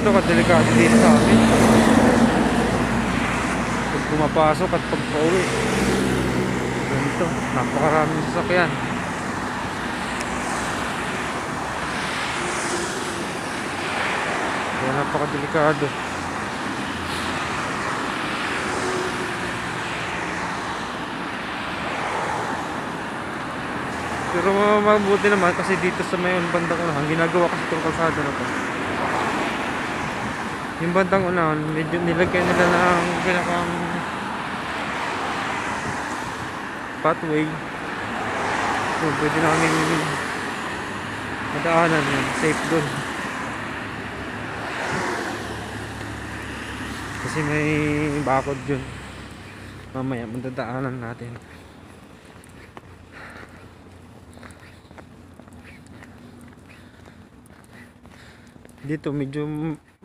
Ito kadelikado dito sa amin. Pag pumapasok at pag pauwi. Ganito, napakaraming sasakyan. Kaya napakadelikado. Pero mabuti naman kasi dito sa may bandang unahan, ginagawa kasi itong kalsada na to. Yung bandang unahan, medyo nilagyan nila ng pinakang pathway. So pwede namin madaanan yun, safe dun. Kasi may bakod yun. Mamaya madadaanan natin. Dito medyo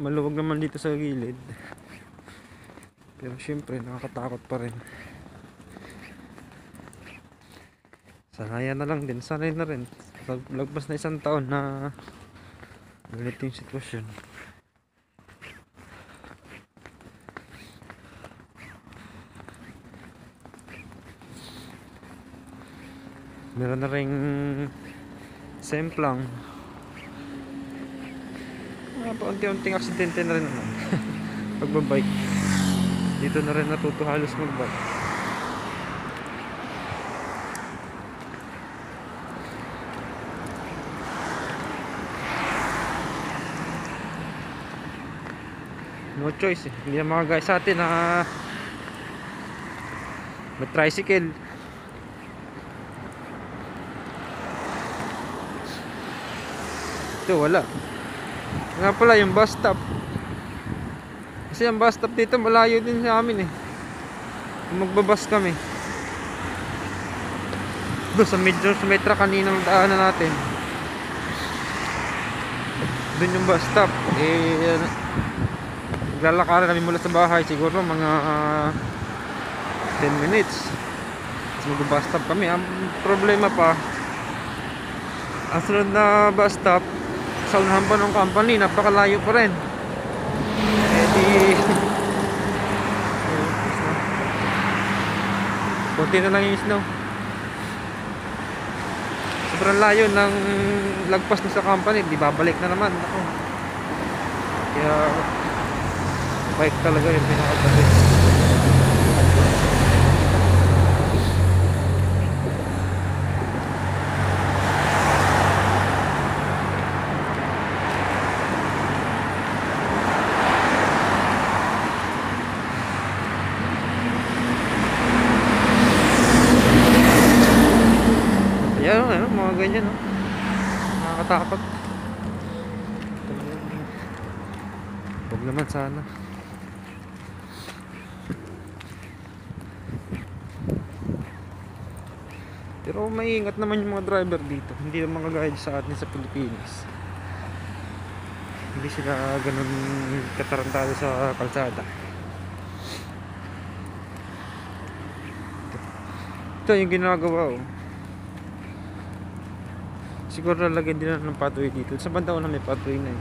maluwag naman dito sa gilid. Pero syempre nakakatakot pa rin. Sanayan na lang din, sanay na rin. Lagpas na isang taon na ganito yung sitwasyon. Meron na ring semplang. Paunti-unting aksidente na rin naman. Pagbabike dito na rin natuto halos magbike. No choice eh. Hindi na mga guys sa atin na may tricycle. Ito wala. Nga pala yung bus stop. Kasi yung bus stop dito malayo din sa amin eh. Kung magbabas kami doon sa medyo sa metra kaninang daanan natin, doon yung bus stop eh. Naglalakaran kami mula sa bahay siguro mga 10 minutes. Tapos mag-bus stop kami. Ang problema pa, ang sunod na bus stop sa unahan pa ng company, napakalayo pa rin. Eh di konti na lang yung snow. Sobrang layo ng lagpas na sa company, di babalik na naman ako. Kaya bike talaga yung pinakabalik. Ayan, mga ganyan, no? Nakakatakot. Huwag naman sana. Pero maingat naman yung mga driver dito. Hindi naman kagaya sa atin sa Pilipinas. Hindi sila ganun katarantado sa kalsada. Ito yung ginagawa, oh. Siguro lalagyan din ng pathway dito. Sa banda na may pathway na eh.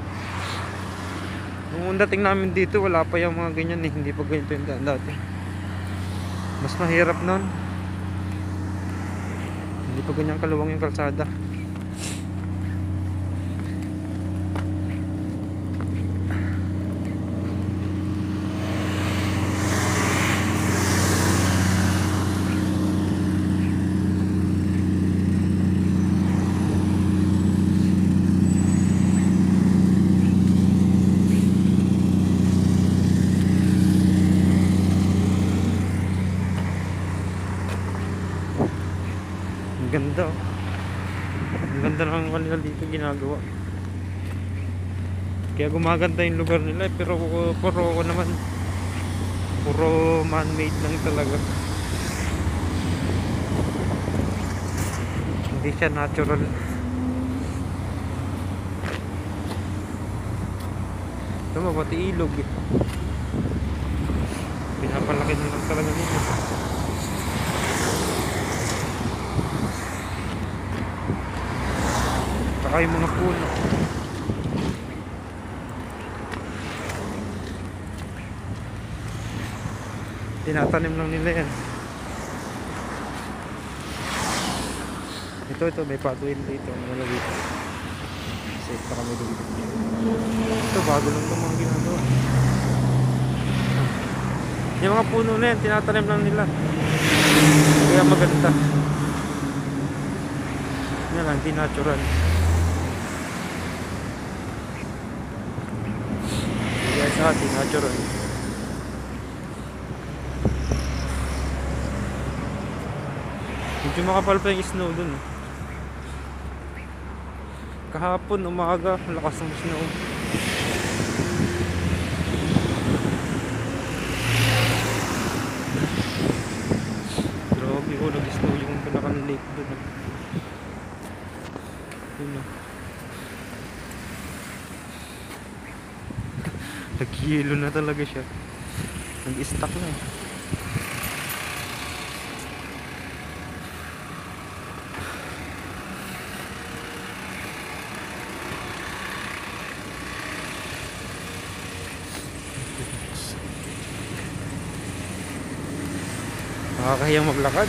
Nung dating namin dito, wala pa yung mga ganyan eh. Hindi pa ganito yung daan dati. Mas mahirap nun. Hindi pa ganyan kaluwang yung kalsada. Ang ganda, oh. Ang ganda ng kanila dito ginagawa. Kaya gumaganda yung lugar nila eh. Pero puro naman, puro man-made lang talaga. Hindi siya natural. Ito mo, pati ilog eh. Pinapalaki na lang talaga nila. Saka yung mga puno. Tinatanim lang nila yan. Ito may pathway dito. Ano dito? Safe pa kami dito. Ito bago lang itong mga ginagawa. Yung mga puno na yan, tinatanim lang nila. Kaya maganda. Yan lang, di natural. Kaya sa atin, natural. Medyo makapal pa yung snow dun. Kahapon, umaga, lakas ng snow. Grabe, nag-snow yung pinakang lake dun. Yun na. Nag-yelo na talaga siya. Nag-stuck na eh. Nakakahiyang maglakad.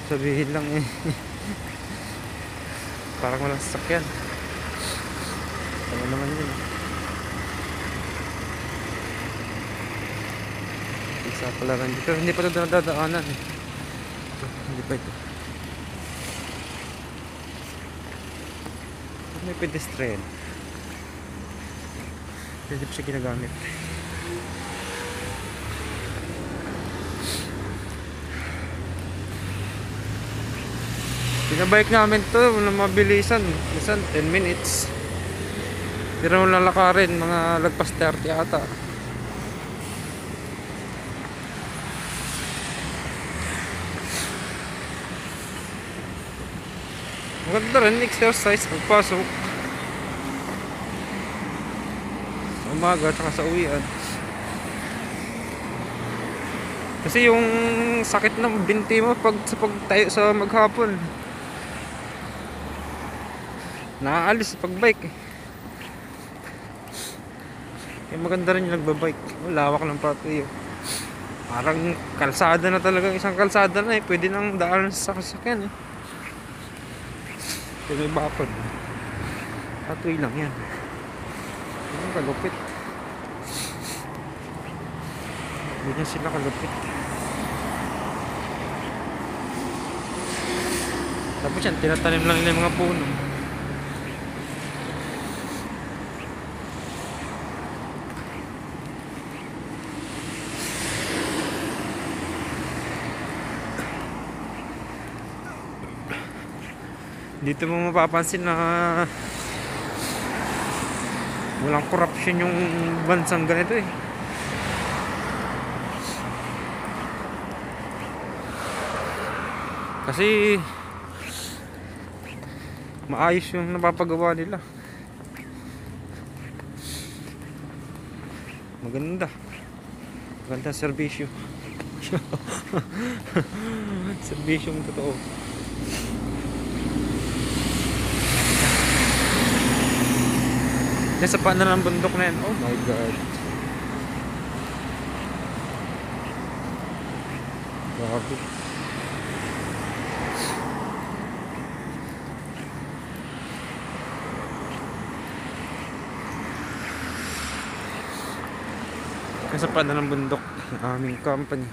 Sabihin lang eh. Parang walang sasakyan. Tama naman yun. Isa pala rin dito. Hindi pa ito nadadaanan eh. Hindi pa ito. May pedestrian. Hindi pa siya ginagamit. Pinabike namin to na mabilisan. Minsan 10 minutes. Pero lalakarin mga lagpas 30 ata. Maganda rin exercise pagpasok sa umaga at sa uwian. Kasi yung sakit ng binti mo pag tayo sa maghapon, naaalis sa pagbike eh. Kaya maganda rin yung nagbabike. Lawak ng pathway. Parang kalsada na talaga. Isang kalsada na eh. Pwede nang daan sa sasakyan eh. Kaya may bakod. Pathway lang yan. Ang kalupit. Ganyan sila kalupit. Tapos yan, tinatanim lang nila yung mga puno. Dito mo mapapansin na walang corruption yung bansang ganito eh. Kasi maayos yung napapagawa nila. Maganda serbisyo. Serbisyong totoo. Nasa paan na ng bundok na yan. Oh my god. Grabe. Nasa paan na ng bundok ng aming company.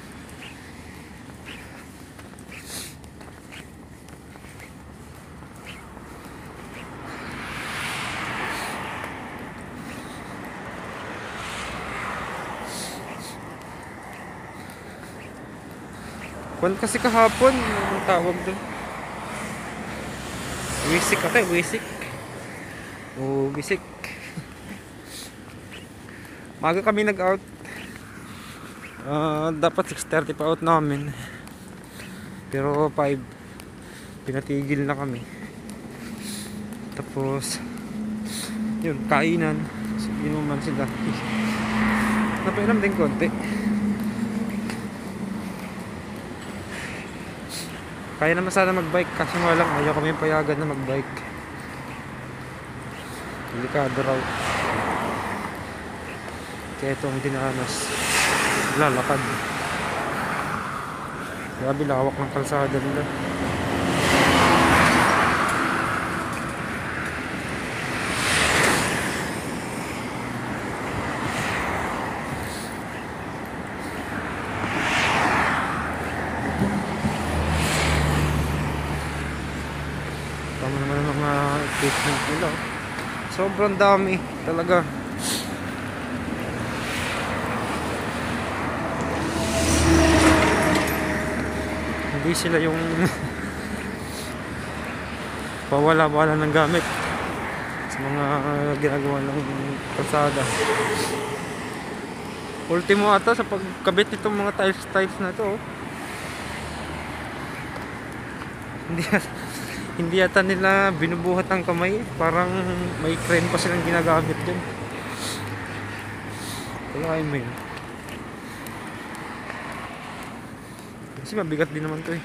Kwan kasi kahapon, ang tawag doon. Wisik ako eh, wisik. Oh, wisik. Maga kami nag-out. Dapat 6:30 pa out namin. Pero 5 pinatigil na kami. Tapos yun, kainan. Inuman sila. Napainom din konti. Kaya naman sana magbike, kasi nga lang ayaw kami payagan na magbike. Delikado raw. Kaya ito ang dinanas. Lalakad. Grabe, lawak ng kalsada nila. Tama naman ang mga equipment nila. Sobrang dami talaga. Hindi sila yung pawala-wala ng gamit sa mga ginagawa ng kalsada. Ultimo ata sa pagkabit nitong mga tiles na to. Hindi ata nila binubuhat ang kamay. Parang may crane pa silang ginagamit dun. Kaya mo yun. Kasi mabigat din naman to eh.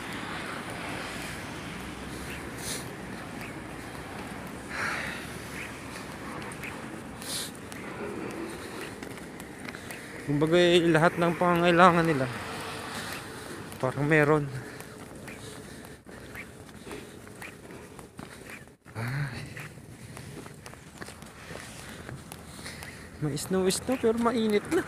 Kumbaga lahat ng pangangailangan nila parang meron. May snow pero mainit na.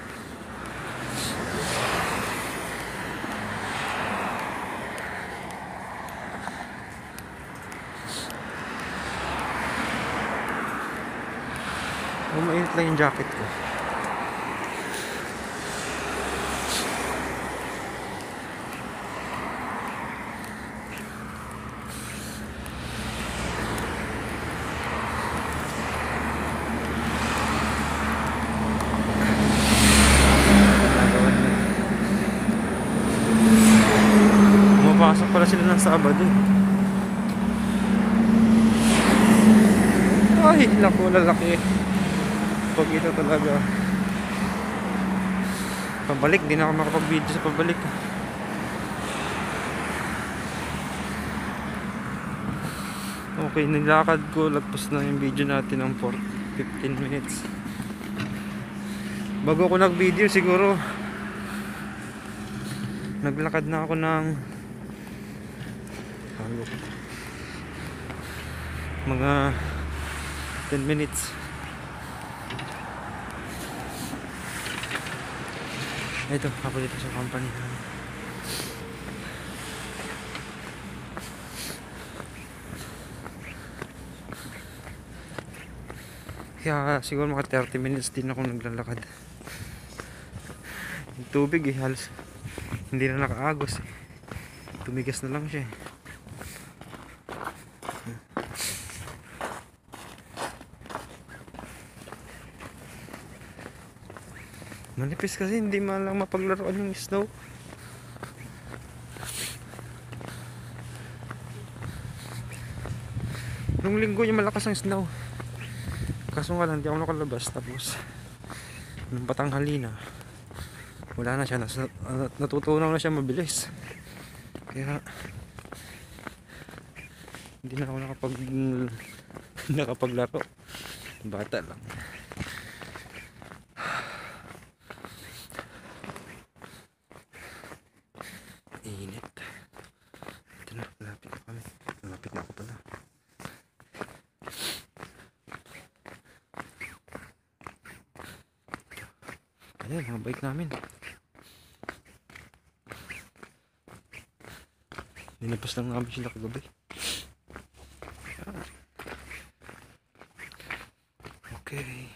Mainit lang yung jacket ko. Pumapasok pala sila ng Sabado. Ay, naku, lalaki. Pag ito talaga pabalik, di na ako makapag-video sa pabalik. Okay, nilakad ko, lagpas na yung video natin ng 15 minutes. Bago ko nag-video, siguro naglakad na ako ng mga 10 minutes. Ito, ako dito sa company. Kaya siguro mga 30 minutes din ako naglalakad. Yung tubig eh, halos hindi na nakaagos eh. Tumigas na lang siya eh. Manipis kasi, hindi man lang mapaglaruan yung snow. Nung linggo niya malakas ang snow. Kaso nga lang, hindi ako nakalabas. Tapos nung patanghali na, wala na siya, natutunaw na siya mabilis. Kaya hindi na ako nakapaglaro. Bata lang. Init. Ito na, malapit na kami. Malapit na ako pala. Ayan, mga bike namin. Nilabas lang namin sila kagabi. Okay.